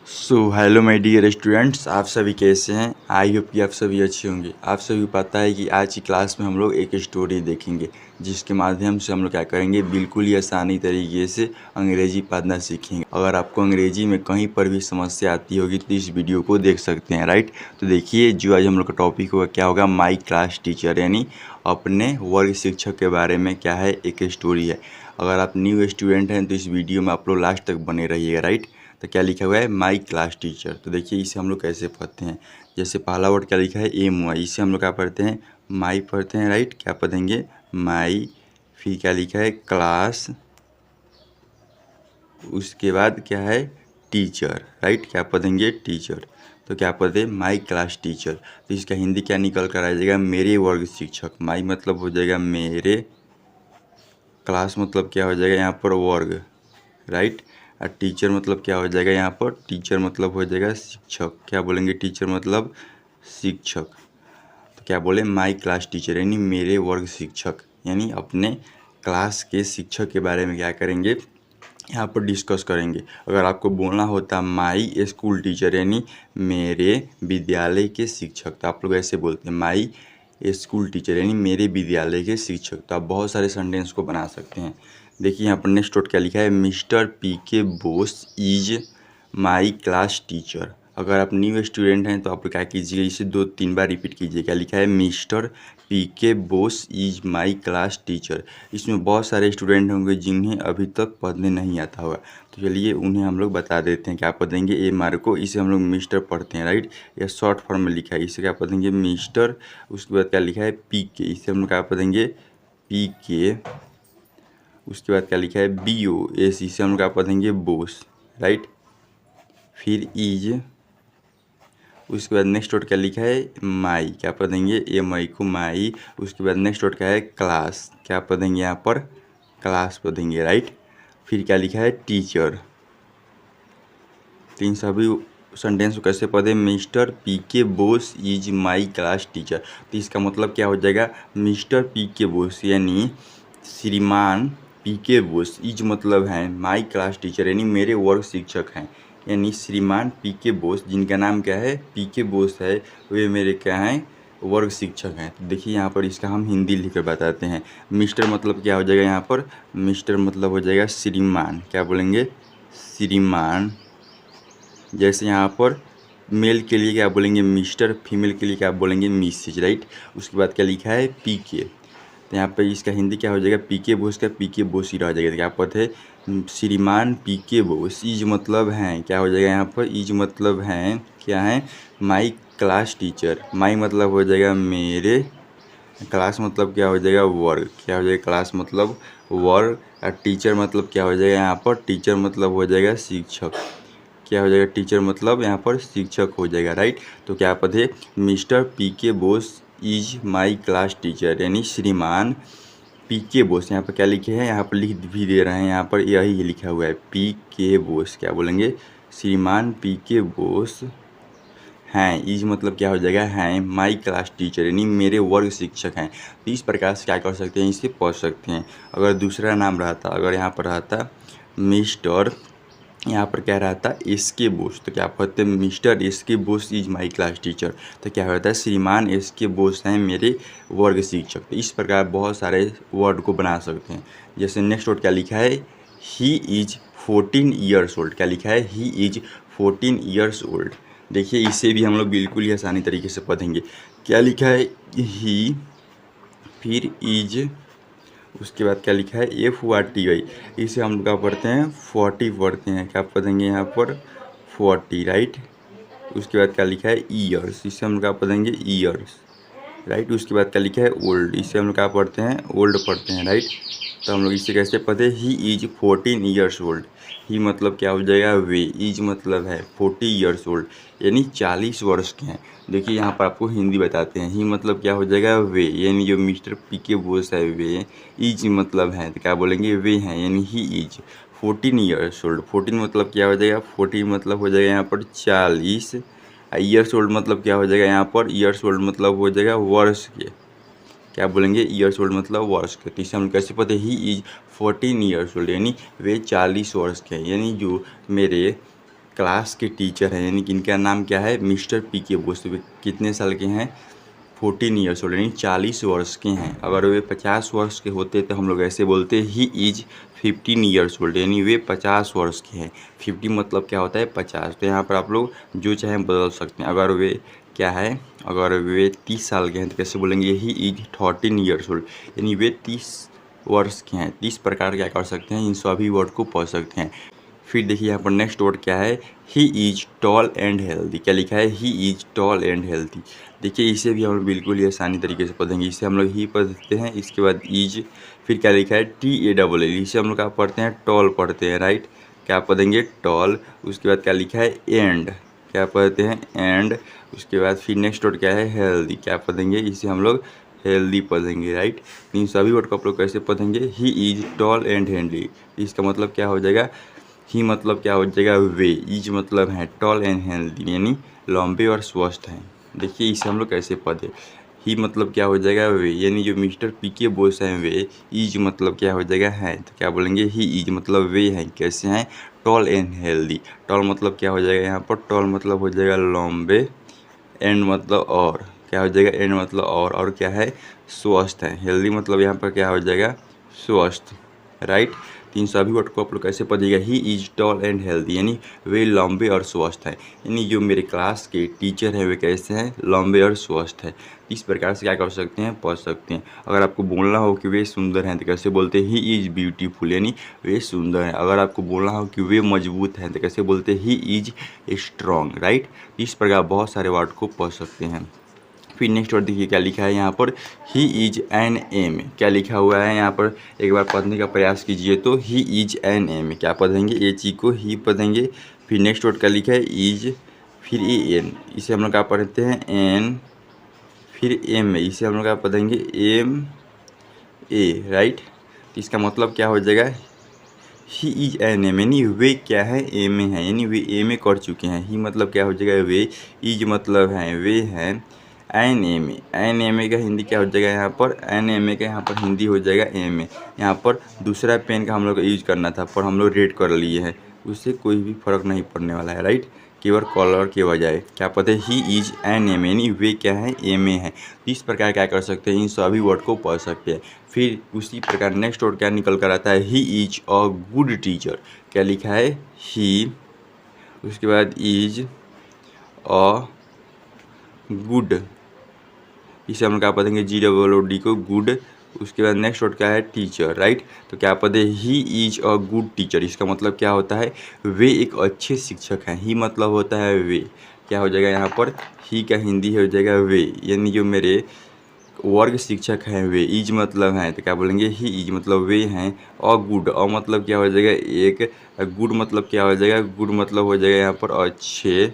Hello my dear students, आप सभी कैसे हैं। आई होप कि आप सभी अच्छे होंगे। आप सभी को पता है कि आज की क्लास में हम लोग एक स्टोरी देखेंगे जिसके माध्यम से हम लोग क्या करेंगे, बिल्कुल ही आसानी तरीके से अंग्रेजी पढ़ना सीखेंगे। अगर आपको अंग्रेजी में कहीं पर भी समस्या आती होगी तो इस वीडियो को देख सकते हैं, राइट। तो देखिए, जो आज हम लोग का टॉपिक होगा क्या होगा, माई क्लास टीचर, यानी अपने वर्ग शिक्षक के बारे में क्या है, एक स्टोरी है। अगर आप न्यू स्टूडेंट हैं तो इस वीडियो में आप लोग लास्ट तक बने रहिएगा, राइट। तो क्या लिखा हुआ है, माई क्लास टीचर। तो देखिए, इसे हम लोग कैसे पढ़ते हैं। जैसे पहला वर्ड क्या लिखा है, एम वाई, इसे हम लोग क्या पढ़ते हैं, माई पढ़ते हैं, राइट। क्या पढ़ेंगे, माई। फिर क्या लिखा है, क्लास। उसके बाद क्या है, टीचर, राइट। क्या पढ़ेंगे, टीचर। तो क्या पढ़ते, माई क्लास टीचर। तो इसका हिंदी क्या निकल कर आ जाएगा, मेरे वर्ग शिक्षक। माई मतलब हो जाएगा मेरे, क्लास मतलब क्या हो जाएगा यहाँ पर, वर्ग, राइट। और टीचर मतलब क्या हो जाएगा यहाँ पर, टीचर मतलब हो जाएगा शिक्षक। क्या बोलेंगे, टीचर मतलब शिक्षक। तो क्या बोले, माई क्लास टीचर, यानी मेरे वर्ग शिक्षक, यानी अपने क्लास के शिक्षक के बारे में क्या करेंगे, यहाँ पर डिस्कस करेंगे। अगर आपको बोलना होता माई स्कूल टीचर, यानी मेरे विद्यालय के शिक्षक, तो आप लोग ऐसे बोलते हैं माई स्कूल टीचर, यानी मेरे विद्यालय के शिक्षक। तो आप बहुत सारे सेंटेंस को बना सकते हैं। देखिए यहाँ पर नेक्स्ट नोट क्या लिखा है, मिस्टर पी के Bose is my class teacher. अगर आप न्यू स्टूडेंट हैं तो आप क्या कीजिएगा, इसे 2-3 बार रिपीट कीजिए। क्या लिखा है, मिस्टर पी के Bose is my class teacher. इसमें बहुत सारे स्टूडेंट होंगे जिन्हें अभी तक पढ़ने नहीं आता होगा, तो चलिए उन्हें हम लोग बता देते हैं। क्या पढ़ेंगे, ए मार्क को, इसे हम लोग मिस्टर पढ़ते हैं, राइट। यह शॉर्ट फॉर्म में लिखा है, इसे क्या पढ़ेंगे, मिस्टर। उसके बाद क्या लिखा है, पी के, इसे हम लोग क्या पढ़ेंगे, पी के। उसके बाद क्या लिखा है, बी ओ एस, इसे हम लोग क्या पढ़ेंगे, बोस, राइट। फिर इज। उसके बाद नेक्स्ट वर्ड क्या लिखा है, माई। क्या पढ़ेंगे, ए माई को माई। उसके बाद नेक्स्ट वर्ड क्या है, क्लास। क्या पढ़ेंगे यहाँ पर, क्लास पढ़ेंगे, राइट। फिर क्या लिखा है, टीचर। तीन सभी सेंटेंस को कैसे पढ़े, मिस्टर पी के Bose is my class teacher. तो इसका मतलब क्या हो जाएगा, मिस्टर पी के बोस यानी श्रीमान पी के बोस, इज मतलब हैं माई क्लास टीचर, यानी मेरे वर्ग शिक्षक हैं। यानी श्रीमान पी के बोस, जिनका नाम क्या है, पी के बोस है, वे मेरे क्या हैं, वर्ग शिक्षक हैं। तो देखिए यहाँ पर इसका हम हिंदी लिख कर बताते हैं। मिस्टर मतलब क्या हो जाएगा यहाँ पर, मिस्टर मतलब हो जाएगा श्रीमान। क्या बोलेंगे, श्रीमान। जैसे यहाँ पर मेल के लिए क्या बोलेंगे, मिस्टर। फीमेल के लिए क्या बोलेंगे, मिसेज, राइट। उसके बाद क्या लिखा है, पी के। तो यहाँ पे इसका हिंदी क्या हो जाएगा, पी के बोस का पी के बोस ही रह जाएगा। तो क्या पता है, श्रीमान पी के बोस इज मतलब हैं, क्या हो जाएगा यहाँ पर, इज मतलब हैं, क्या है, माई क्लास टीचर। माई मतलब हो जाएगा मेरे, क्लास मतलब क्या हो जाएगा, वर्ग। क्या हो जाएगा, क्लास मतलब वर्ग। और टीचर मतलब क्या हो जाएगा यहाँ पर, टीचर मतलब हो जाएगा शिक्षक। क्या हो जाएगा, टीचर मतलब यहाँ पर शिक्षक हो जाएगा, राइट। तो क्या पद है, मिस्टर पी के Bose is my class teacher, यानी श्रीमान पी के बोस। यहाँ पर क्या लिखे हैं, यहाँ पर लिख भी दे रहे हैं, यहाँ पर यही लिखा हुआ है, पी के बोस। क्या बोलेंगे, श्रीमान पी के बोस हैं, इज मतलब क्या हो जाएगा, हैं माई क्लास टीचर, यानी मेरे वर्ग शिक्षक हैं। तो इस प्रकार से क्या कर सकते हैं, इसे पढ़ सकते हैं। अगर दूसरा नाम रहता, अगर यहाँ पर रहता मिस्टर, यहाँ पर क्या रहता है, एस के बोस, तो क्या पढ़ते हैं, मिस्टर एस के Bose is my class teacher. तो क्या होता है, श्रीमान एस के बोस हैं मेरे वर्ग शिक्षक। तो इस प्रकार बहुत सारे वर्ड को बना सकते हैं। जैसे नेक्स्ट वर्ड क्या लिखा है, ही इज 14 ईयर्स ओल्ड। क्या लिखा है, ही इज 14 ईयर्स ओल्ड। देखिए इसे भी हम लोग बिल्कुल ही आसानी तरीके से पढ़ेंगे। क्या लिखा है, ही, फिर इज, उसके बाद क्या लिखा है, FORTY। इसे हम लोग क्या पढ़ते हैं, 40 पढ़ते हैं। क्या पढ़ेंगे यहाँ पर, 40, राइट। उसके बाद क्या लिखा है, ईयर्स, इसे हम लोग क्या पढ़ेंगे, ईयर्स, राइट। उसके बाद क्या लिखा है, ओल्ड, इसे हम लोग क्या पढ़ते हैं, ओल्ड पढ़ते हैं, राइट। तो हम लोग इसे कैसे पढ़ते हैं, ही इज 14 ईयर्स ओल्ड। ही मतलब क्या हो जाएगा, वे। इज मतलब है 40 ईयर्स ओल्ड, यानी 40 वर्ष के हैं। देखिए यहाँ पर आपको हिंदी बताते हैं, ही मतलब क्या हो जाएगा, वे, यानी जो मिस्टर पी के बोस है वे। इज मतलब है, तो क्या बोलेंगे, वे हैं, यानी ही इज 14 ईयर्स ओल्ड। 14 मतलब क्या हो जाएगा, 14 मतलब हो जाएगा यहाँ पर 40। ईयर्स ओल्ड मतलब क्या हो जाएगा यहाँ पर, ईयर्स ओल्ड मतलब हो जाएगा वर्ष के। क्या बोलेंगे, ईयर्स ओल्ड मतलब वर्ष के। तो इसे हम कैसे पता है, ही इज 14 ईयर्स ओल्ड, यानी वे 40 वर्ष के हैं, यानी जो मेरे क्लास के टीचर हैं, यानी कि इनका नाम क्या है, मिस्टर पी के बोस। वे कितने साल के हैं, 14 ईयर्स ओल्ड, यानी 40 वर्ष के हैं। अगर वे 50 वर्ष के होते तो हम लोग ऐसे बोलते ही इज 15 ईयर्स ओल्ड, यानी वे 50 वर्ष के हैं। 50 मतलब क्या होता है, 50। तो यहाँ पर आप लोग जो चाहें बदल सकते हैं। अगर वे क्या है, अगर वे 30 साल के हैं तो कैसे बोलेंगे, ही इज 13 ईयर्स ओल्ड, यानी वे 30 वर्ष के हैं। 30 प्रकार क्या कर सकते हैं, इन सभी वर्ड को पढ़ सकते हैं। फिर देखिए यहाँ पर नेक्स्ट वर्ड क्या है, he is tall and healthy. क्या लिखा है, he is tall and healthy. देखिए इसे भी हम लोग बिल्कुल ही आसानी तरीके से पढ़ेंगे। इसे हम लोग ही पढ़ते हैं, इसके बाद इज, फिर क्या लिखा है, TALL। इसे हम लोग क्या पढ़ते हैं, टॉल पढ़ते हैं, राइट। क्या पढ़ेंगे, टॉल। उसके बाद क्या लिखा है, एंड। क्या पढ़ते हैं, एंड। उसके बाद फिर नेक्स्ट वर्ड क्या है, हेल्दी। क्या पढ़ेंगे, इसे हम लोग हेल्दी पढ़ेंगे, राइट। इन सभी वर्ड को आप लोग कैसे पढ़ेंगे, he is tall and healthy. इसका मतलब क्या हो जाएगा, ही मतलब क्या हो जाएगा, वे। इज मतलब है टॉल एंड हेल्दी, यानी लंबे और स्वस्थ हैं। देखिए इसे हम लोग कैसे पढ़े, ही मतलब क्या हो जाएगा, वे, यानी जो मिस्टर पी के बोस हैं वे। इज मतलब क्या हो जाएगा, है। तो क्या बोलेंगे, ही इज मतलब वे हैं, कैसे हैं, टॉल एंड हेल्दी। टॉल मतलब क्या हो जाएगा यहाँ पर, टॉल मतलब हो जाएगा लंबे, एंड मतलब और, क्या हो जाएगा, एंड मतलब और क्या है, स्वस्थ है। हेल्दी मतलब यहाँ पर क्या हो जाएगा, स्वस्थ, राइट। इन सभी वर्ड को आप लोग कैसे पढ़िएगा, he is tall and healthy, यानी वे लंबे और स्वस्थ हैं। यानी जो मेरे क्लास के टीचर हैं वे कैसे हैं, लंबे और स्वस्थ हैं। इस प्रकार से क्या कर सकते हैं, पढ़ सकते हैं। अगर आपको बोलना हो कि वे सुंदर हैं तो कैसे बोलते हैं, ही इज़ ब्यूटीफुल, यानी वे सुंदर हैं। अगर आपको बोलना हो कि वे मजबूत हैं तो कैसे बोलते हैं, ही इज स्ट्रॉन्ग, राइट। इस प्रकार बहुत सारे वर्ड को पढ़ सकते हैं। फिर नेक्स्ट वर्ड देखिए क्या लिखा है यहाँ पर, ही इज एन एम। क्या लिखा हुआ है यहाँ पर, एक बार पढ़ने का प्रयास कीजिए तो, ही इज एन एम। क्या पढ़ेंगे, एच ई को ही पढ़ेंगे। फिर नेक्स्ट वर्ड क्या लिखा है, इज, फिर ए एन, इसे हम लोग क्या पढ़ते हैं, एन, फिर एम, इसे हम लोग क्या पढ़ेंगे, एम ए, राइट। इसका मतलब क्या हो जाएगा, ही इज एन एम, यानी वे क्या है, एम ए हैं, यानी वे एम ए कर चुके हैं। ही मतलब क्या हो जाएगा, वे। इज मतलब है वे हैं। N M A, N M A का हिंदी क्या हो जाएगा यहाँ पर, एन एम ए का यहाँ पर हिंदी हो जाएगा एम ए। यहाँ पर दूसरा पेन का हम लोग को यूज करना था पर हम लोग रेड कर लिए हैं, उससे कोई भी फर्क नहीं पड़ने वाला है, राइट। केवल कलर के बजाय क्या पता है, ही इज एन एम, यानी वे क्या है, एम ए है। इस प्रकार क्या कर सकते हैं, इन सभी वर्ड को पढ़ सकते हैं। फिर उसी प्रकार नेक्स्ट वर्ड क्या निकल कर आता है, he is a good teacher. क्या लिखा है, ही, उसके बाद इज अ गुड, इसे हम क्या पढ़ेंगे, GOOD को गुड। उसके बाद नेक्स्ट वर्ड क्या है, टीचर, राइट। तो क्या पढ़े, he is a good teacher. इसका मतलब क्या होता है, वे एक अच्छे शिक्षक हैं। ही मतलब होता है वे। क्या हो जाएगा यहाँ पर, ही का हिंदी हो जाएगा वे, यानी जो मेरे वर्ग शिक्षक हैं वे। इज मतलब हैं तो क्या बोलेंगे, ही इज मतलब वे हैं। अ गुड, अ मतलब क्या हो जाएगा, एक। गुड मतलब क्या हो जाएगा, गुड मतलब हो जाएगा यहाँ पर अच्छे।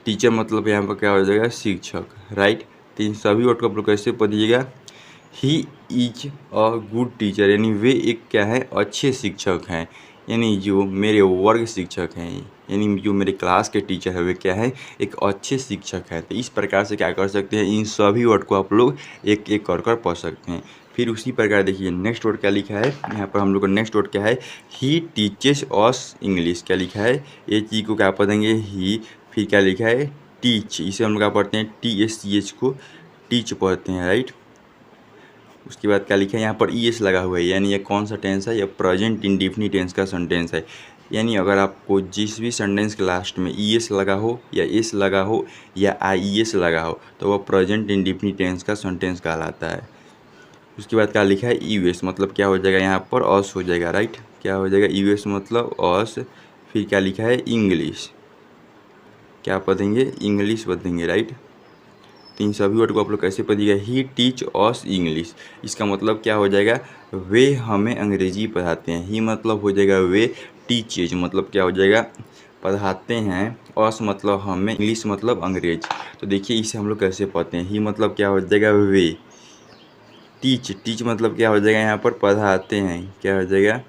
टीचर मतलब यहाँ पर क्या हो जाएगा, शिक्षक, राइट। तो इन सभी वर्ड को आप लोग कैसे पढ़िएगा, he is a good teacher, यानी वे एक क्या है, अच्छे शिक्षक हैं। यानी जो मेरे वर्ग शिक्षक हैं, यानी जो मेरे क्लास के टीचर है वे क्या है, एक अच्छे शिक्षक हैं। तो इस प्रकार से क्या कर सकते हैं, इन सभी वर्ड को आप लोग एक एक कर पढ़ सकते हैं। फिर उसी प्रकार देखिए नेक्स्ट वर्ड क्या लिखा है यहाँ पर, हम लोग का नेक्स्ट वर्ड क्या है, ही टीचेस अस इंग्लिश। क्या लिखा है, ये चीज़ को क्या पढ़ेंगे, ही। फिर क्या लिखा है, टीच, इसे हम लोग क्या पढ़ते हैं, THCH को टीच पढ़ते हैं, राइट। उसके बाद क्या लिखा है यहाँ पर, ES लगा हुआ है, यानी ये कौन सा टेंस है, ये प्रेजेंट इंडेफिनिट टेंस का सेंटेंस है। यानी अगर आपको जिस भी सेंटेंस के लास्ट में ES लगा हो या एस लगा हो या IES लगा हो तो वह प्रेजेंट इंडेफिनिट टेंस का सेंटेंस कहलाता है। उसके बाद क्या लिखा है, US मतलब क्या हो जाएगा यहाँ पर, अस हो जाएगा, राइट। क्या हो जाएगा, US मतलब अस। फिर क्या लिखा है, इंग्लिश। क्या पढ़ेंगे, इंग्लिश पढ़ेंगे, राइट। तो इन सभी वर्ड को आप लोग कैसे पढ़िएगा, ही टीच अस इंग्लिश। इसका मतलब क्या हो जाएगा, वे हमें अंग्रेजी पढ़ाते हैं। ही मतलब हो जाएगा वे, टीचेज मतलब क्या हो जाएगा, पढ़ाते हैं। अस मतलब हमें, इंग्लिश मतलब अंग्रेज। तो देखिए इसे हम लोग कैसे पढ़ते हैं, ही मतलब क्या हो जाएगा, वे। टीच, टीच मतलब क्या हो जाएगा यहाँ पर, पढ़ाते हैं। क्या हो जाएगा,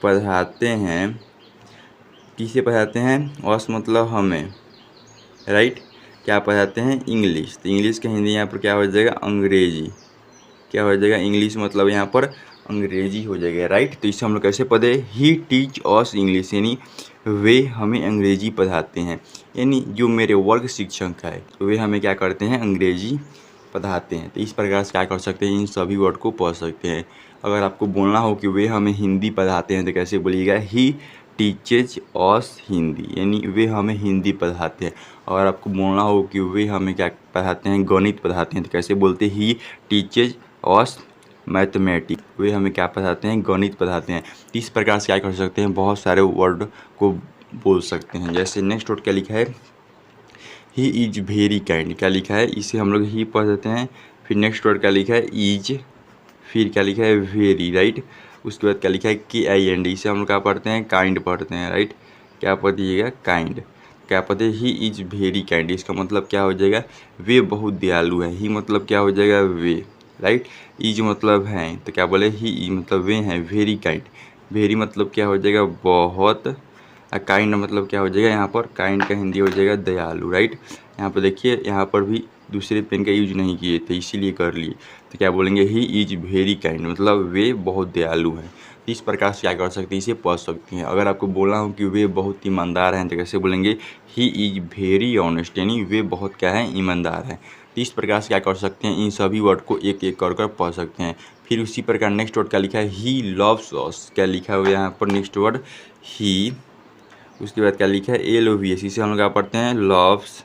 पढ़ाते हैं। किसे पढ़ाते हैं, अस मतलब हमें, राइट। क्या पढ़ाते हैं, इंग्लिश। तो इंग्लिश का हिंदी यहाँ पर क्या हो जाएगा, अंग्रेजी। क्या हो जाएगा, इंग्लिश मतलब यहाँ पर अंग्रेजी हो जाएगा, राइट। तो इसे हम लोग कैसे पढ़े, ही टीच अस इंग्लिश, यानी वे हमें अंग्रेजी पढ़ाते हैं। यानी जो मेरे वर्ग शिक्षक है तो वे हमें क्या करते हैं, अंग्रेजी पढ़ाते हैं। तो इस प्रकार से क्या कर सकते हैं, इन सभी वर्ड को पढ़ सकते हैं। अगर आपको बोलना हो कि वे हमें हिंदी पढ़ाते हैं तो कैसे बोलिएगा, ही टीचेज अस हिंदी, यानी वे हमें हिंदी पढ़ाते हैं। और आपको बोलना हो कि वे हमें क्या पढ़ाते हैं, गणित पढ़ाते हैं, तो कैसे बोलते हैं, ही टीचेज अस मैथमेटिक्स, वे हमें क्या पढ़ाते हैं, गणित पढ़ाते हैं। इस प्रकार से क्या कर सकते हैं, बहुत सारे वर्ड को बोल सकते हैं। जैसे नेक्स्ट वर्ड क्या लिखा है, ही इज वेरी काइंड, क्या लिखा है, इसे हम लोग ही पढ़ देते हैं। फिर नेक्स्ट वर्ड क्या लिखा है, इज, फिर क्या लिखा है, वेरी, राइट। उसके बाद क्या लिखा है, KIND, इसे हम लोग क्या पढ़ते हैं, काइंड पढ़ते हैं, राइट। क्या पढ़ दीजिएगा, काइंड। क्या पढ़ते हैं, ही इज वेरी काइंड, इसका मतलब क्या हो जाएगा, वे बहुत दयालु हैं। ही मतलब क्या हो जाएगा, वे, राइट। इज मतलब हैं, तो क्या बोले, ही मतलब वे हैं, वेरी काइंड। वेरी मतलब क्या हो जाएगा, बहुत। काइंड मतलब क्या हो जाएगा, यहाँ पर काइंड का हिंदी हो जाएगा दयालु, राइट। यहाँ पर देखिए, यहाँ पर भी दूसरे पेन का यूज नहीं किए थे, इसीलिए कर लिए। तो क्या बोलेंगे, ही इज वेरी काइंड, मतलब वे बहुत दयालु हैं। तो इस प्रकार से क्या कर सकते हैं, इसे पढ़ सकती हैं। अगर आपको बोलना हो कि वे बहुत ईमानदार हैं तो कैसे बोलेंगे, ही इज वेरी ऑनेस्ट, यानी वे बहुत क्या है, ईमानदार हैं। तो इस प्रकार से क्या कर सकते हैं, इन सभी वर्ड को एक एक कर पढ़ सकते हैं। फिर उसी प्रकार नेक्स्ट वर्ड क्या लिखा है, ही लव्स अस, क्या लिखा हुआ है यहाँ पर, नेक्स्ट वर्ड ही, उसके बाद क्या लिखा है, LOVS, इसे हम लोग क्या पढ़ते हैं, लव्स।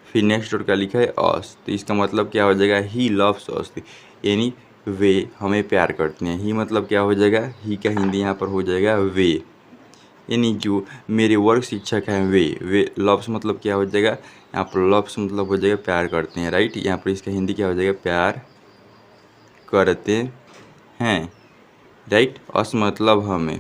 फिर नेक्स्ट वर्ड क्या लिखा है, अस, तो इसका मतलब क्या हो जाएगा, ही लव्स अस, यानी वे हमें प्यार करते हैं। ही मतलब क्या हो जाएगा, ही का हिंदी यहाँ पर हो जाएगा वे, यानी जो मेरे वर्ग शिक्षक हैं वे लव्स मतलब क्या हो जाएगा, यहाँ पर लव्स मतलब हो जाएगा प्यार करते हैं, राइट। यहाँ पर इसका हिंदी क्या हो जाएगा, प्यार करते हैं, राइट। अस मतलब हमें,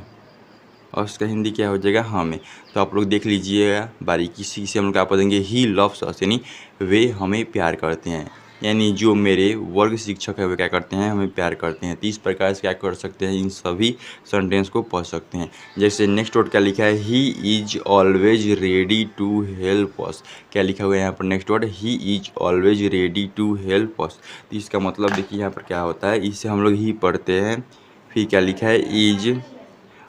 और उसका हिंदी क्या हो जाएगा, हमें। तो आप लोग देख लीजिएगा बारीकी से हम लोग क्या पढ़ेंगे, ही लव्स अस, यानी वे हमें प्यार करते हैं। यानी जो मेरे वर्ग शिक्षक है वे क्या करते हैं, हमें प्यार करते हैं। तो इस प्रकार से क्या कर सकते हैं, इन सभी सेंटेंस को पढ़ सकते हैं। जैसे नेक्स्ट वर्ड क्या लिखा है, he is always ready to help us, क्या लिखा हुआ है यहाँ पर, next word he is always ready to help us. तो इसका मतलब देखिए यहाँ पर क्या होता है, इससे हम लोग ही पढ़ते हैं। फिर क्या लिखा है, इज,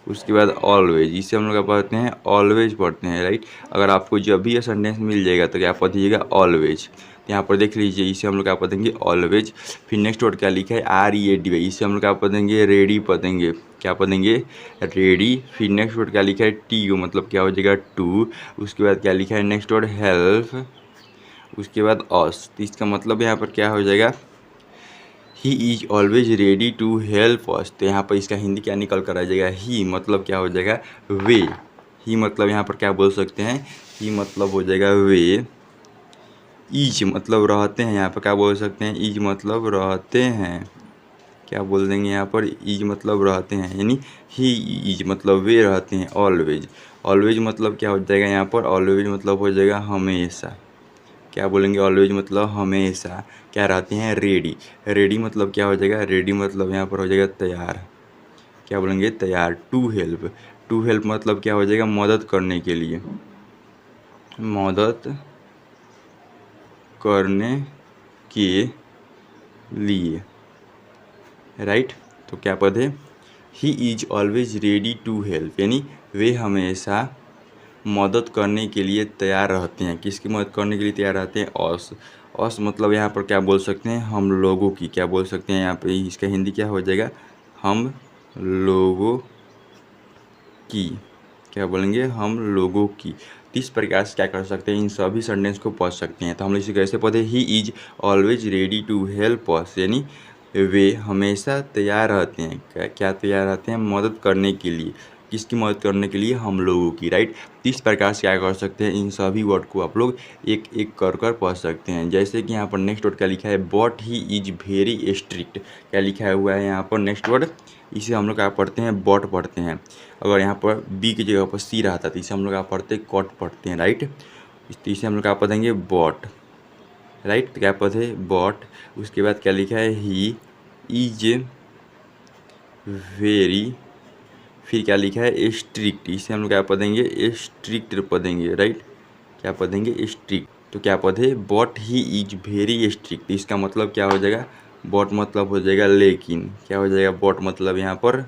उसके बाद ऑलवेज, इसे हम लोग क्या पढ़ते हैं, ऑलवेज पढ़ते हैं, राइट। अगर आपको जब भी ये सेंटेंस मिल जाएगा तो क्या पढ़िएगा, ऑलवेज। तो यहाँ पर देख लीजिए, इसे हम लोग क्या पढ़ेंगे, ऑलवेज। फिर नेक्स्ट वर्ड क्या लिखा है, READY, इसे हम लोग क्या पढ़ेंगे, रेडी पढ़ेंगे, क्या पढ़ेंगे, रेडी। फिर नेक्स्ट वर्ड क्या लिखा है, TO, मतलब क्या हो जाएगा, टू। उसके बाद क्या लिखा है, नेक्स्ट वर्ड हेल्प, उसके बाद अस। तो इसका मतलब यहाँ पर क्या हो जाएगा, he is always ready to help us. तो यहाँ पर इसका हिंदी क्या निकल कर आ जाएगा, ही मतलब क्या हो जाएगा, वे। ही मतलब यहाँ पर क्या बोल सकते हैं, ही मतलब हो जाएगा वे। इज मतलब रहते हैं, यहाँ पर क्या बोल सकते हैं, इज मतलब रहते हैं, क्या बोल देंगे यहाँ पर, इज मतलब रहते हैं, यानी ही इज मतलब वे रहते हैं, ऑलवेज। ऑलवेज मतलब क्या हो जाएगा यहाँ पर, ऑलवेज मतलब हो जाएगा हमेशा, क्या बोलेंगे, ऑलवेज मतलब हमेशा क्या रहते हैं, रेडी। रेडी मतलब क्या हो जाएगा, रेडी मतलब यहाँ पर हो जाएगा तैयार, क्या बोलेंगे, तैयार। टू हेल्प, टू हेल्प मतलब क्या हो जाएगा, मदद करने के लिए, मदद करने के लिए, राइट। तो क्या पद है, he is always ready to help, यानी वे हमेशा मदद करने के लिए तैयार रहते हैं। किसकी मदद करने के लिए तैयार रहते हैं, अस। अस मतलब यहाँ पर क्या बोल सकते हैं, हम लोगों की, क्या बोल सकते हैं यहाँ पे, इसका हिंदी क्या हो जाएगा, हम लोगों की, क्या बोलेंगे, हम लोगों की। इस प्रकार से क्या कर सकते हैं, इन सभी सेंटेंस को पढ़ सकते हैं। तो हम लोग इसे कैसे पढ़े, he is always ready to help us, यानी वे हमेशा तैयार रहते हैं, क्या तैयार रहते हैं, मदद करने के लिए। किसकी मदद करने के लिए, हम लोगों की, राइट। इस प्रकार से क्या कर सकते हैं, इन सभी वर्ड को आप लोग एक एक कर पढ़ सकते हैं। जैसे कि यहाँ पर नेक्स्ट वर्ड क्या लिखा है, but he is very strict, क्या लिखा हुआ है यहाँ पर, नेक्स्ट वर्ड, इसे हम लोग क्या पढ़ते हैं, बट पढ़ते हैं। अगर यहाँ पर बी की जगह पर सी रहता तो इसे हम लोग क्या पढ़ते हैं, कट पढ़ते हैं, राइट। इसे हम लोग क्या पढ़ेंगे, बट, राइट। तो क्या पढ़े, बट। उसके बाद क्या लिखा है, ही इज वेरी, फिर क्या लिखा है, स्ट्रिक्ट, इसे हम लोग क्या पढ़ेंगे, स्ट्रिक्ट पढ़ेंगे, राइट। क्या पढ़ेंगे, स्ट्रिक्ट। तो क्या पढ़े, but he is very strict, इसका मतलब क्या हो जाएगा, बट मतलब हो जाएगा लेकिन, क्या हो जाएगा, बट मतलब यहाँ पर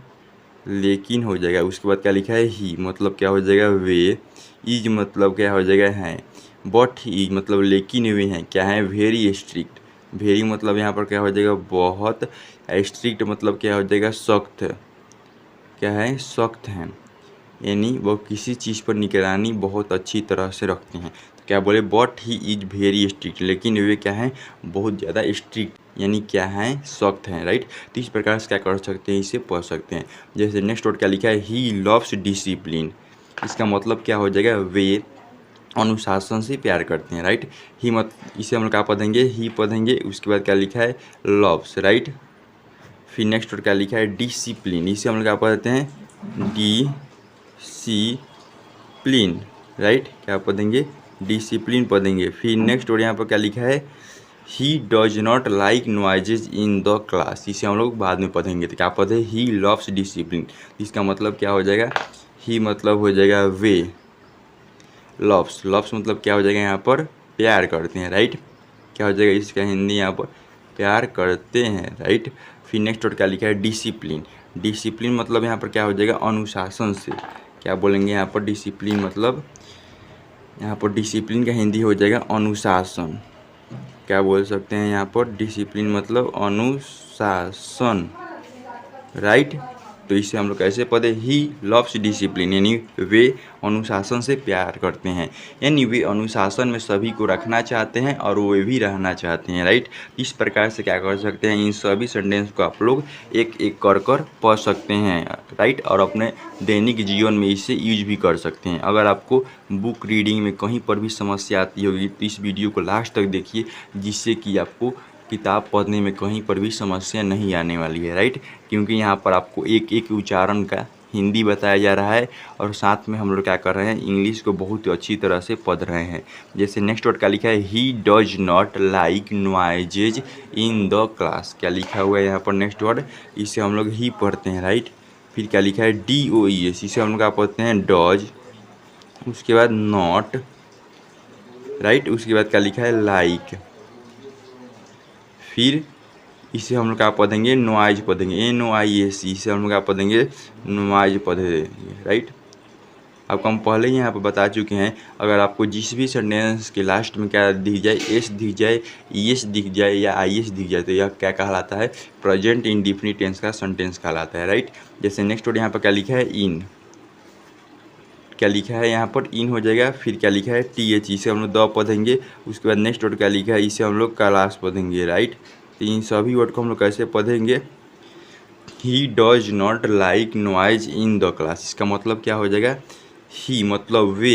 लेकिन हो जाएगा। उसके बाद क्या लिखा है, ही मतलब क्या हो जाएगा, वे। इज मतलब क्या हो जाएगा, है। बट ही मतलब लेकिन वे हैं क्या है, वेरी स्ट्रिक्ट। वेरी मतलब यहाँ पर क्या हो जाएगा, बहुत। स्ट्रिक्ट मतलब क्या हो जाएगा, सख्त। क्या है, सख्त हैं, यानी वो किसी चीज़ पर निगरानी बहुत अच्छी तरह से रखते हैं। तो क्या बोले, but he is very strict, लेकिन वे क्या हैं, बहुत ज़्यादा स्ट्रिक्ट, यानी क्या है, सख्त हैं, राइट। तो इस प्रकार से क्या कर सकते हैं, इसे पढ़ सकते हैं। जैसे नेक्स्ट वर्ड क्या लिखा है, ही लव्स डिसिप्लिन। इसका मतलब क्या हो जाएगा, वे अनुशासन से प्यार करते हैं, राइट। ही मत इसे हम लोग क्या पढ़ेंगे, ही पढ़ेंगे। उसके बाद क्या लिखा है, लव्स, राइट। फिर नेक्स्ट वर्ड क्या लिखा है, डिसिप्लिन। इसे हम लोग क्या पढ़ते हैं, डिसिप्लिन, राइट। क्या पढ़ेंगे, डिसिप्लिन पढ़ेंगे। फिर नेक्स्ट वर्ड यहाँ पर क्या लिखा है, he does not like noises in the class. इसे हम लोग बाद में पढ़ेंगे। तो क्या पढ़े, ही लव्स डिसिप्लिन। इसका मतलब क्या हो जाएगा, ही मतलब हो जाएगा वे, लव्स, लव्स मतलब क्या हो जाएगा, यहाँ पर प्यार करते हैं, राइट। क्या हो जाएगा, इसका हिंदी यहाँ पर प्यार करते हैं, राइट। फिर नेक्स्ट वर्ड क्या लिखा है, डिसिप्लिन। डिसिप्लिन मतलब यहाँ पर क्या हो जाएगा, अनुशासन से। क्या बोलेंगे यहाँ पर, डिसिप्लिन मतलब, यहाँ पर डिसिप्लिन का हिंदी हो जाएगा अनुशासन। क्या बोल सकते हैं यहाँ पर, डिसिप्लिन मतलब अनुशासन, राइट। तो इसे हम लोग कैसे पढ़े, ही लव्स डिसिप्लिन, यानी वे अनुशासन से प्यार करते हैं, यानी वे अनुशासन में सभी को रखना चाहते हैं और वे भी रहना चाहते हैं, राइट। इस प्रकार से क्या कर सकते हैं, इन सभी सेंटेंस को आप लोग एक एक कर कर पढ़ सकते हैं, राइट। और अपने दैनिक जीवन में इसे यूज भी कर सकते हैं। अगर आपको बुक रीडिंग में कहीं पर भी समस्या आती होगी तो इस वीडियो को लास्ट तक देखिए, जिससे कि आपको किताब पढ़ने में कहीं पर भी समस्या नहीं आने वाली है, राइट। क्योंकि यहाँ पर आपको एक एक उच्चारण का हिंदी बताया जा रहा है और साथ में हम लोग क्या कर रहे हैं, इंग्लिश को बहुत ही अच्छी तरह से पढ़ रहे हैं। जैसे नेक्स्ट वर्ड क्या लिखा है, he does not like noises in the class. क्या लिखा हुआ है यहाँ पर, नेक्स्ट वर्ड, इसे हम लोग ही पढ़ते हैं, राइट। फिर क्या लिखा है, DOES, इसे हम लोग क्या पढ़ते हैं, डॉज। उसके बाद नॉट, राइट। उसके बाद क्या लिखा है, लाइक। फिर इसे हम लोग क्या पढ़ेंगे, नॉइज पढ़ेंगे, NOISE। इसे हम लोग क्या पढ़ेंगे, नॉइज पढ़ेंगे, राइट। आपको हम पहले ही यहाँ पर बता चुके हैं, अगर आपको जिस भी सेंटेंस के लास्ट में क्या दिख जाए, एस दिख जाए, ES दिख जाए या IS दिख जाए, तो यह क्या कहलाता है, प्रेजेंट इंडेफिनिट टेंस का सेंटेंस कहलाता है, राइट। जैसे नेक्स्ट वर्ड यहाँ पर क्या लिखा है, इन। क्या लिखा है यहाँ पर, इन हो जाएगा। फिर क्या लिखा है, TH, इसे हम लोग द पढ़ेंगे। उसके बाद नेक्स्ट वर्ड क्या लिखा है, इसे हम लोग क्लास पढ़ेंगे, राइट। तो इन सभी वर्ड को हम लोग कैसे पढ़ेंगे, he does not like noise in the class. इसका मतलब क्या हो जाएगा, ही मतलब वे,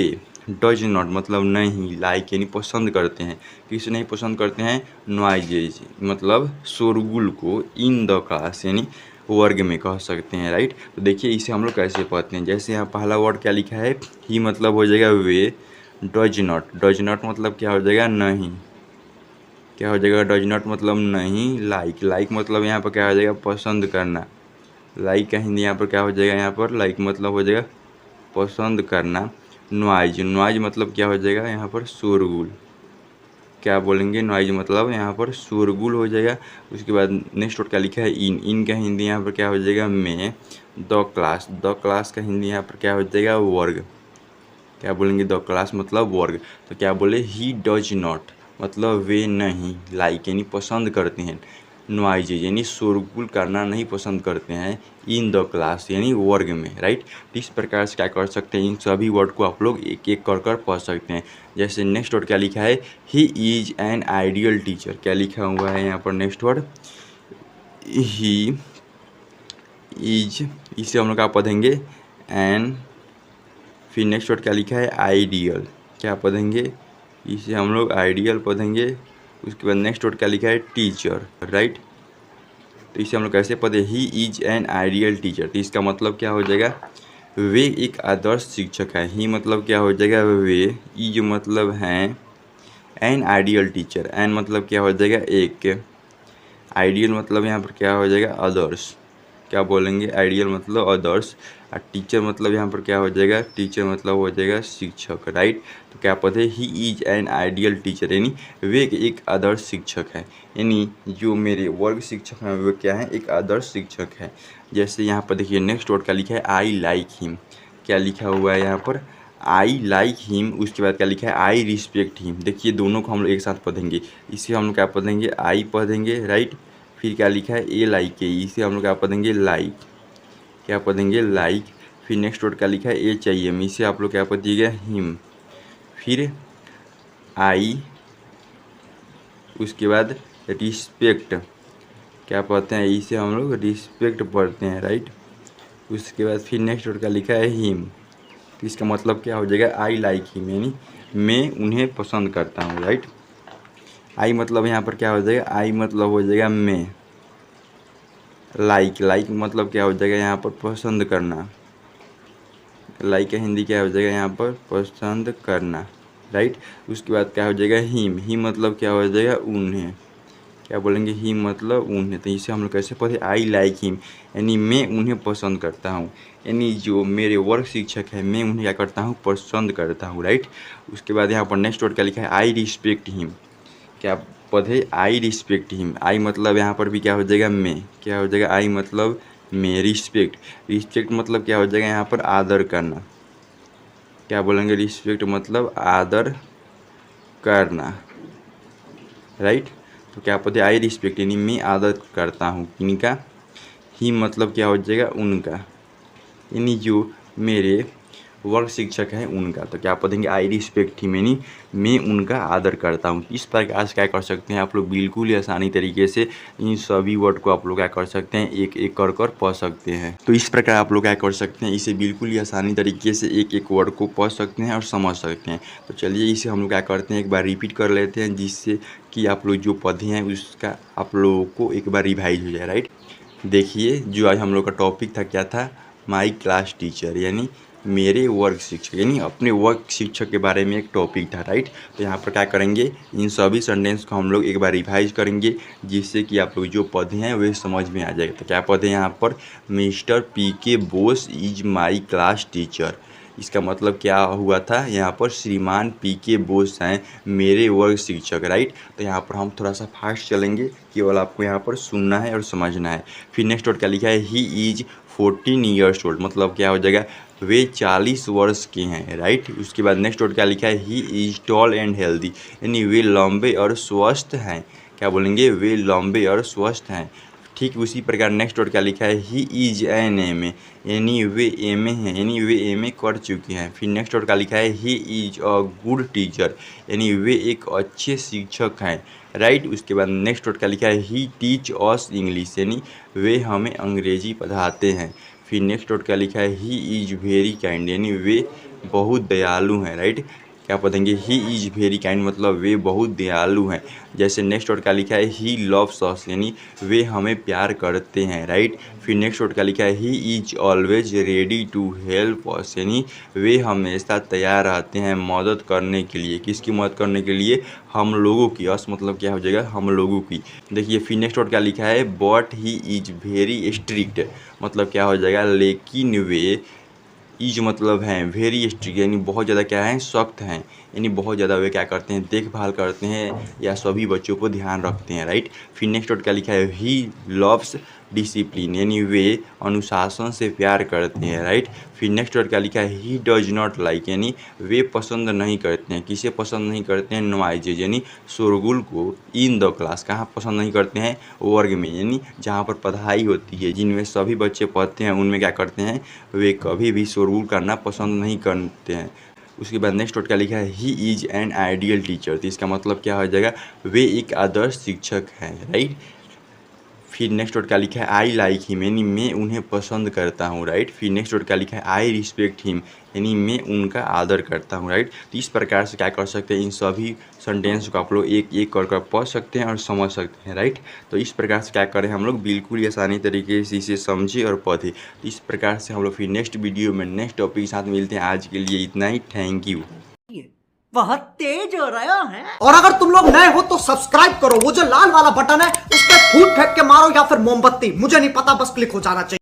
डज नॉट मतलब नहीं, लाइक यानी पसंद करते हैं, किसे नहीं पसंद करते हैं, नॉइजेज मतलब शोरगुल को, इन द क्लास यानी वर्ग में कह सकते हैं, राइट। तो देखिए इसे हम लोग कैसे पढ़ते हैं। जैसे यहाँ पहला वर्ड क्या लिखा है, ही मतलब हो जाएगा वे, डज नॉट, डज नॉट मतलब क्या हो जाएगा, नहीं। क्या हो जाएगा, डज नॉट मतलब नहीं, लाइक, लाइक मतलब यहाँ पर क्या हो जाएगा, पसंद करना। लाइक का हिंदी यहाँ पर क्या हो जाएगा, यहाँ पर लाइक मतलब हो जाएगा पसंद करना। नॉइज, नॉइज मतलब क्या हो जाएगा, यहाँ पर शोरगुल। क्या बोलेंगे, नॉइज मतलब यहाँ पर शोरगुल हो जाएगा। उसके बाद नेक्स्ट वर्ड क्या लिखा है, इन, इन का हिंदी यहाँ पर क्या हो जाएगा, में। द क्लास, द क्लास का हिंदी यहाँ पर क्या हो जाएगा, वर्ग। क्या बोलेंगे, द क्लास मतलब वर्ग। तो क्या बोले, ही डज नॉट मतलब वे नहीं, लाइक यानी पसंद करते हैं, नॉइजेज यानी शोरगुल करना नहीं पसंद करते हैं, इन द क्लास यानी वर्ग में, राइट। इस प्रकार से क्या कर सकते हैं, इन सभी वर्ड को आप लोग एक एक कर कर पढ़ सकते हैं। जैसे नेक्स्ट वर्ड क्या लिखा है, he is an ideal teacher. क्या लिखा हुआ है यहाँ पर, नेक्स्ट वर्ड, ही इज, इसे हम लोग क्या पढ़ेंगे, एन। फिर नेक्स्ट वर्ड क्या लिखा है, आइडियल। क्या पढ़ेंगे, इसे हम लोग आइडियल पढ़ेंगे। उसके बाद नेक्स्ट वर्ड क्या लिखा है, टीचर, राइट। तो इसे हम लोग कैसे पढ़े, he is an ideal teacher. तो इसका मतलब क्या हो जाएगा, वे एक आदर्श शिक्षक है। ही मतलब क्या हो जाएगा, वे। इज मतलब हैं, एन आइडियल टीचर, एन मतलब क्या हो जाएगा, एक। आइडियल मतलब यहाँ पर क्या हो जाएगा, आदर्श। क्या बोलेंगे, आइडियल मतलब आदर्श। और टीचर मतलब यहाँ पर क्या हो जाएगा, टीचर मतलब हो जाएगा शिक्षक, राइट। तो क्या पद है, he is an ideal teacher, यानी वे एक आदर्श शिक्षक है, यानी जो मेरे वर्ग शिक्षक हैं वो क्या है, एक आदर्श शिक्षक है। जैसे यहाँ पर देखिए नेक्स्ट वर्ड क्या लिखा है, आई लाइक हिम, क्या लिखा हुआ है यहाँ पर, आई लाइक हिम, उसके बाद क्या लिखा है, आई रिस्पेक्ट हिम। देखिए दोनों को हम लोग एक साथ पढ़ेंगे, इसे हम लोग क्या पढ़ेंगे, आई पढ़ेंगे, राइट। फिर क्या लिखा है, ए लाइक है, इसे हम लोग क्या पढ़ेंगे, लाइक, क्या पढ़ेंगे, लाइक। फिर नेक्स्ट वर्ड क्या लिखा है, ए चाहिए हम, इसे आप लोग क्या पढ़िएगा, हिम। फिर आई, उसके बाद रिस्पेक्ट, क्या पढ़ते हैं, इसे हम लोग रिस्पेक्ट पढ़ते हैं, राइट। उसके बाद फिर नेक्स्ट वर्ड क्या लिखा है, हिम। तो इसका मतलब क्या हो जाएगा, आई लाइक हिम, यानी मैं उन्हें पसंद करता हूँ, राइट। आई मतलब यहाँ पर क्या हो जाएगा, आई मतलब हो जाएगा मैं, लाइक, लाइक मतलब क्या हो जाएगा यहाँ पर, पसंद करना, लाइक का हिंदी क्या हो जाएगा यहाँ पर, पसंद करना, राइट। उसके बाद क्या हो जाएगा, हिम, हिम मतलब क्या हो जाएगा, उन्हें, क्या बोलेंगे, हिम मतलब उन्हें। तो इसे हम लोग कैसे पढ़े, आई लाइक हिम, यानी मैं उन्हें पसंद करता हूँ, यानी जो मेरे वर्ग शिक्षक है मैं उन्हें क्या करता हूँ, पसंद करता हूँ, राइट। उसके बाद यहाँ पर नेक्स्ट वर्ड क्या लिखा है, आई रिस्पेक्ट हिम, क्या पढ़े, आई रिस्पेक्ट हिम, आई मतलब यहाँ पर भी क्या हो जाएगा, मैं, क्या हो जाएगा, आई मतलब मैं, रिस्पेक्ट, रिस्पेक्ट मतलब क्या हो जाएगा यहाँ पर, आदर करना, क्या बोलेंगे, रिस्पेक्ट मतलब आदर करना, राइट। तो क्या पढ़े, आई रिस्पेक्ट, यानी मैं आदर करता हूँ इनका, ही मतलब क्या हो जाएगा, उनका, यानी जो मेरे वर्ग शिक्षक हैं उनका। तो क्या पढ़ेंगे, आई रिस्पेक्ट हिम, यानी मैं उनका आदर करता हूँ। इस प्रकार से क्या कर सकते हैं आप लोग, बिल्कुल ही आसानी तरीके से इन सभी वर्ड को आप लोग क्या कर सकते हैं, एक एक कर पढ़ सकते हैं। तो इस प्रकार आप लोग क्या कर सकते हैं, इसे बिल्कुल ही आसानी तरीके से एक एक वर्ड को पढ़ सकते हैं और समझ सकते हैं। तो चलिए इसे हम लोग क्या करते हैं, एक बार रिपीट कर लेते हैं, जिससे कि आप लोग जो पढ़े हैं उसका आप लोगों को एक बार रिवाइज हो जाए, राइट। देखिए जो आज हम लोग का टॉपिक था क्या था, माई क्लास टीचर, यानी मेरे वर्ग शिक्षक, यानी अपने वर्ग शिक्षक के बारे में एक टॉपिक था, राइट। तो यहाँ पर क्या करेंगे, इन सभी सेंटेंस को हम लोग एक बार रिवाइज करेंगे, जिससे कि आप लोग जो पढ़े हैं वे समझ में आ जाएगा। तो क्या पढ़े यहाँ पर, मिस्टर पी के Bose is my class teacher, इसका मतलब क्या हुआ था यहाँ पर, श्रीमान पी के बोस हैं मेरे वर्ग शिक्षक, राइट। तो यहाँ पर हम थोड़ा सा फास्ट चलेंगे, केवल आपको यहाँ पर सुनना है और समझना है। फिर नेक्स्ट वर्ड क्या लिखा है, ही इज 14 ईयर्स ओल्ड, मतलब क्या हो जाएगा, वे 40 वर्ष के हैं, राइट। उसके बाद नेक्स्ट वर्ड क्या लिखा है, he is tall and healthy, यानी वे लंबे और स्वस्थ हैं, क्या बोलेंगे, वे लंबे और स्वस्थ हैं। ठीक उसी प्रकार नेक्स्ट वर्ड क्या लिखा है, he is N M A, यानी वे एम ए हैं, यानी वे एम ए कर चुके हैं। फिर नेक्स्ट वर्ड क्या लिखा है, he is a good teacher, यानी वे एक अच्छे शिक्षक हैं, राइट। उसके बाद नेक्स्ट वर्ड क्या लिखा है, ही टीच अस इंग्लिश, यानी वे हमें अंग्रेजी पढ़ाते हैं। फिर नेक्स्ट वर्ड क्या लिखा है, ही इज वेरी काइंड, यानी वे बहुत दयालु हैं, राइट। क्या पढ़ेंगे, ही इज वेरी काइंड मतलब वे बहुत दयालु हैं। जैसे नेक्स्ट वर्ड क्या लिखा है, ही लव्स अस, यानी वे हमें प्यार करते हैं, राइट। फिर नेक्स्ट वर्ड क्या लिखा है, he is always ready to help us, यानी वे हमेशा तैयार रहते हैं मदद करने के लिए, किसकी मदद करने के लिए, हम लोगों की, अस मतलब क्या हो जाएगा, हम लोगों की। देखिए फिर नेक्स्ट वर्ड क्या लिखा है, but he is very strict, मतलब क्या हो जाएगा, लेकिन वे, इज मतलब हैं वेरी स्ट्रिक्ट, यानी बहुत ज़्यादा क्या है, सख्त हैं, यानी बहुत ज़्यादा वे क्या करते हैं, देखभाल करते हैं या सभी बच्चों को ध्यान रखते हैं, राइट। फिर नेक्स्ट वर्ड क्या लिखा है, ही लव्स डिसिप्लिन, यानी वे अनुशासन से प्यार करते हैं, राइट। फिर नेक्स्ट वर्ड क्या लिखा है, ही डज नॉट लाइक, यानी वे पसंद नहीं करते हैं, किसे पसंद नहीं करते हैं, नॉइजेज, यानी शोरगुल को, इन द क्लास, कहाँ पसंद नहीं करते हैं, वर्ग में, यानी जहाँ पर पढ़ाई होती है, जिनमें सभी बच्चे पढ़ते हैं, उनमें क्या करते हैं, वे कभी भी शोरगुल करना पसंद नहीं करते हैं। उसके बाद नेक्स्ट वर्ड क्या लिखा है, he is an ideal teacher, तो इसका मतलब क्या हो जाएगा, वे एक आदर्श शिक्षक हैं, राइट। फिर नेक्स्ट वर्ड क्या लिखा है, आई लाइक हिम, यानी मैं उन्हें पसंद करता हूँ, राइट। फिर नेक्स्ट वर्ड क्या लिखा है, आई रिस्पेक्ट हिम, यानी मैं उनका आदर करता हूँ, राइट। तो इस प्रकार से क्या कर सकते हैं, इन सभी सेंटेंस को आप लोग एक एक कर पढ़ सकते हैं और समझ सकते हैं, राइट। तो इस प्रकार से क्या करें हम लोग, बिल्कुल ही आसानी तरीके से इसे समझे और पढ़े। तो इस प्रकार से हम लोग फिर नेक्स्ट वीडियो में नेक्स्ट टॉपिक के साथ मिलते हैं। आज के लिए इतना ही, थैंक यू। बहुत तेज हो रहा है। और अगर तुम लोग नए हो तो सब्सक्राइब करो, वो जो लाल वाला बटन है उस पर फूट फेंक के मारो या फिर मोमबत्ती, मुझे नहीं पता, बस क्लिक हो जाना चाहिए।